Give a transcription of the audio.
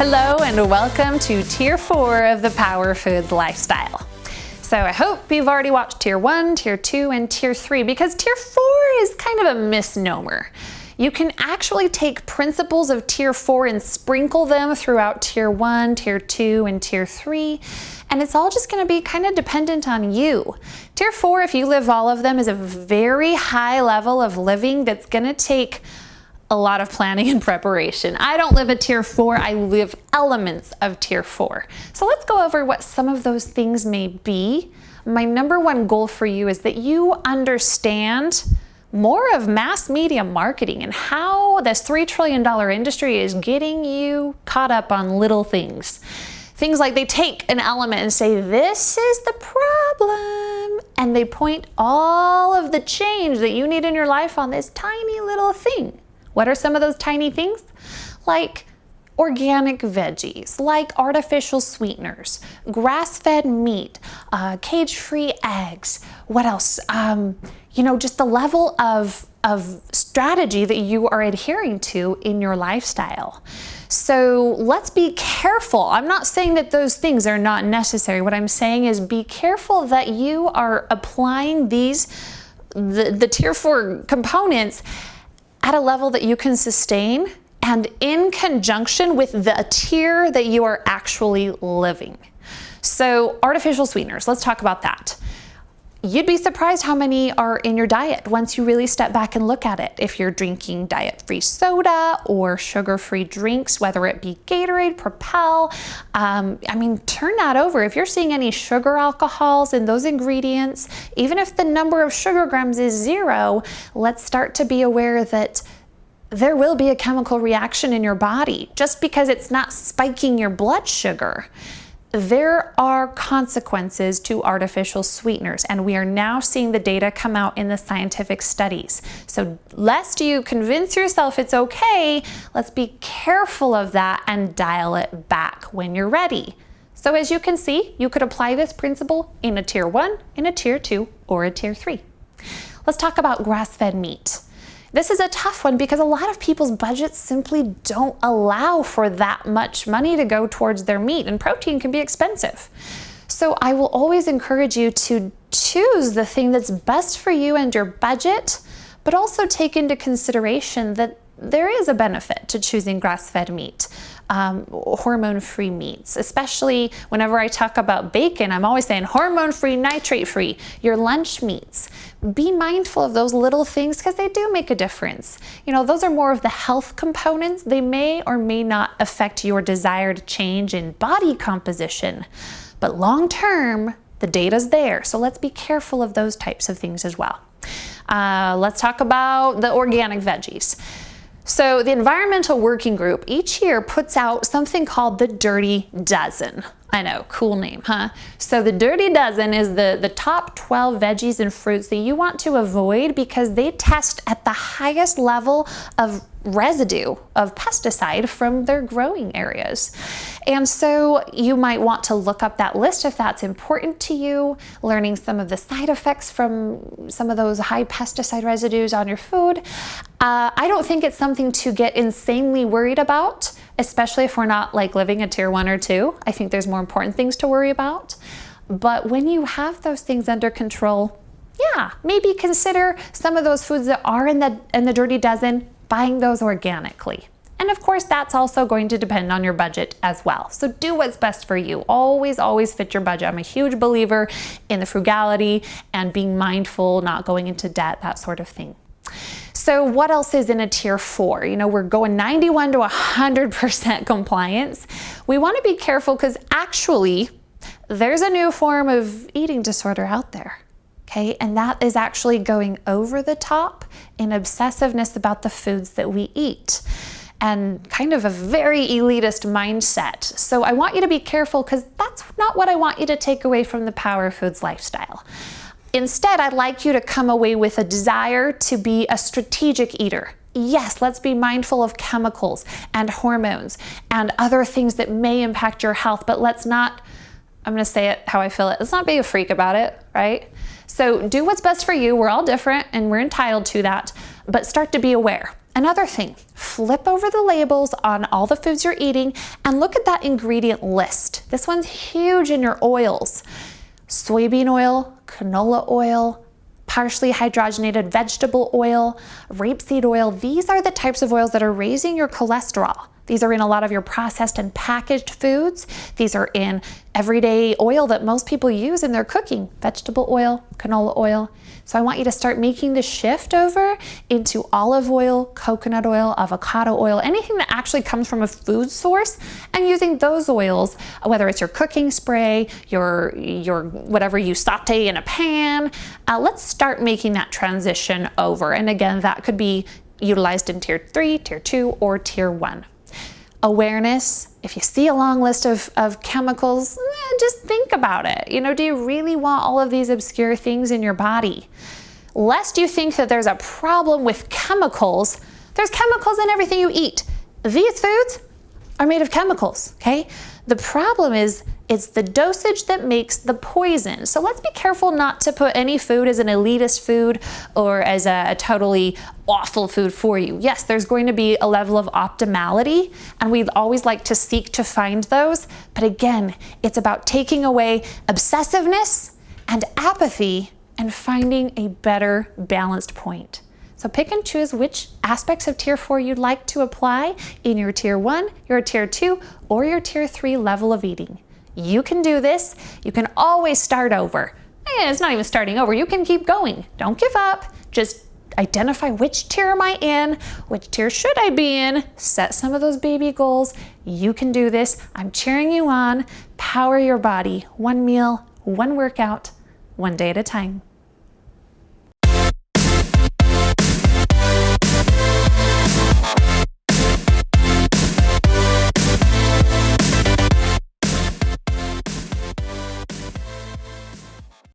Hello and welcome to Tier 4 of the Power Foods Lifestyle. So I hope you've already watched Tier 1, Tier 2, and Tier 3 because Tier 4 is kind of a misnomer. You can actually take principles of Tier 4 and sprinkle them throughout Tier 1, Tier 2, and Tier 3, and it's all just going to be kind of dependent on you. Tier 4, if you live all of them, is a very high level of living that's going to take a lot of planning and preparation. I don't live at Tier 4, I live elements of Tier 4. So let's go over what some of those things may be. My number one goal for you is that you understand more of mass media marketing and how this $3 trillion industry is getting you caught up on little things. Things like they take an element and say, this is the problem, and they point all of the change that you need in your life on this tiny little thing. What are some of those tiny things? Like organic veggies, like artificial sweeteners, grass-fed meat, cage-free eggs. What else? Just the level of strategy that you are adhering to in your lifestyle. So let's be careful. I'm not saying that those things are not necessary. What I'm saying is be careful that you are applying the Tier 4 components at a level that you can sustain and in conjunction with the tier that you are actually living. So artificial sweeteners, let's talk about that. You'd be surprised how many are in your diet once you really step back and look at it. If you're drinking diet-free soda or sugar-free drinks, whether it be Gatorade, Propel, turn that over. If you're seeing any sugar alcohols in those ingredients, even if the number of sugar grams is 0, let's start to be aware that there will be a chemical reaction in your body just because it's not spiking your blood sugar. There are consequences to artificial sweeteners, and we are now seeing the data come out in the scientific studies. So lest you convince yourself it's okay, let's be careful of that and dial it back when you're ready. So as you can see, you could apply this principle in a Tier 1, in a Tier 2, or a Tier 3. Let's talk about grass-fed meat. This is a tough one because a lot of people's budgets simply don't allow for that much money to go towards their meat, and protein can be expensive. So I will always encourage you to choose the thing that's best for you and your budget, but also take into consideration that there is a benefit to choosing grass-fed meat, hormone-free meats. Especially whenever I talk about bacon, I'm always saying hormone-free, nitrate-free, your lunch meats. Be mindful of those little things because they do make a difference. Those are more of the health components. They may or may not affect your desired change in body composition, but long-term, the data's there. So let's be careful of those types of things as well. Let's talk about the organic veggies. So the Environmental Working Group each year puts out something called the Dirty Dozen. I know, cool name, huh? So the Dirty Dozen is the top 12 veggies and fruits that you want to avoid because they test at the highest level of residue of pesticide from their growing areas. And so you might want to look up that list if that's important to you, learning some of the side effects from some of those high pesticide residues on your food. I don't think it's something to get insanely worried about, especially if we're not living a Tier 1 or 2. I think there's more important things to worry about. But when you have those things under control, yeah, maybe consider some of those foods that are in the Dirty Dozen, buying those organically. And of course, that's also going to depend on your budget as well. So do what's best for you. Always, always fit your budget. I'm a huge believer in the frugality and being mindful, not going into debt, that sort of thing. So what else is in a Tier 4? We're going 91 to 100% compliance. We want to be careful because actually there's a new form of eating disorder out there. Okay, and that is actually going over the top in obsessiveness about the foods that we eat and kind of a very elitist mindset. So I want you to be careful because that's not what I want you to take away from the Power Foods lifestyle. Instead, I'd like you to come away with a desire to be a strategic eater. Yes, let's be mindful of chemicals and hormones and other things that may impact your health, but let's not, I'm gonna say it how I feel it, let's not be a freak about it, right? So do what's best for you. We're all different and we're entitled to that, but start to be aware. Another thing, flip over the labels on all the foods you're eating and look at that ingredient list. This one's huge in your oils. Soybean oil, canola oil, partially hydrogenated vegetable oil, rapeseed oil. These are the types of oils that are raising your cholesterol. These are in a lot of your processed and packaged foods. These are in everyday oil that most people use in their cooking, vegetable oil, canola oil. So I want you to start making the shift over into olive oil, coconut oil, avocado oil, anything that actually comes from a food source, and using those oils, whether it's your cooking spray, your whatever you saute in a pan. Let's start making that transition over. And again, that could be utilized in tier 3, tier 2, or tier 1. Awareness, if you see a long list of chemicals, just think about it. Do you really want all of these obscure things in your body? Lest you think that there's a problem with chemicals, there's chemicals in everything you eat. These foods are made of chemicals, okay? The problem is it's the dosage that makes the poison. So let's be careful not to put any food as an elitist food or as a totally awful food for you. Yes, there's going to be a level of optimality, and we'd always like to seek to find those. But again, it's about taking away obsessiveness and apathy and finding a better balanced point. So pick and choose which aspects of tier 4 you'd like to apply in your tier 1, your tier 2, or your tier 3 level of eating. You can do this. You can always start over. It's not even starting over. You can keep going. Don't give up. Just identify which tier am I in, which tier should I be in, set some of those baby goals. You can do this. I'm cheering you on. Power your body. One meal, one workout, one day at a time.